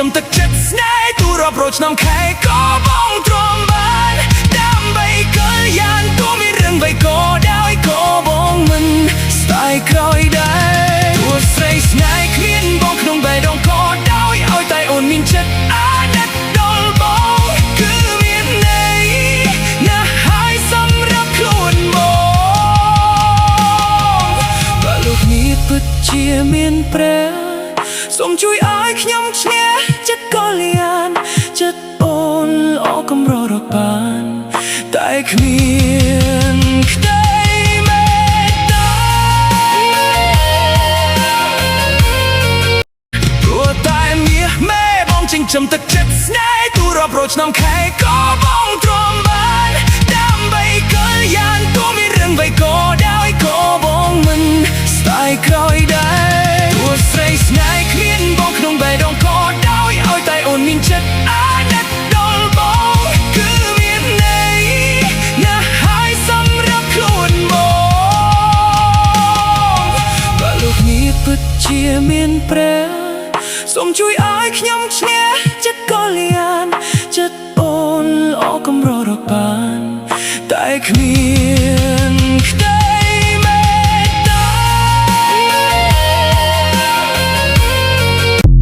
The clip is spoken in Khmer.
ចំទឹកចិត្តស្នេហ៍ទូរាប់រយឆ្នាំខែក៏បងទ្រាំបានដើម្បីកលយានទូមានរឿងអ្វីក៏ដោយក៏បងមិនស្ដាយក្រោយដែរទោះស្រីស្នេហ៍គ្មានបងក្នុងបេះដូងក៏ដោយឲ្យតែអូនមានចិត្តអាណិតដល់បងគឺមានន័យណាស់ហើយសម្រាប់ខ្លួនបងបើលោកនេះពិតជាមានព្រះសូមជួយឲ្យខ្ញុំឈ្នះចិត្តកលយានចិត្តអូនល្អកម្ររកបានតែគ្មានក្តីមេត្តាព្រោះតែមាសមេបងចិញ្ចឹមទឹកចិត្តស្នេហ៍ទូរាប់រយឆ្នាំខែក៏បងទ្រាំបានដើម្បីកលយានទូមានរឿងអ្វីក៏ដោយក៏បងមិនស្ដាយក្រោយដែរទោះស្រីស្នេហ៍គ្មានបងក្នុងបេះដូងក៏ដោយឲ្យតែអូនមានចិត្តអាណិតដល់បងគឺមានន័យណាស់ហើយសម្រាប់ខ្លួនបងបើលោកនេះពិតជាមានព្រះសូមជួយឲ្យខ្ញុំឈ្នះចិត្តកលយានចិត្តអូនល្អកម្ររកបានតែគ្មាន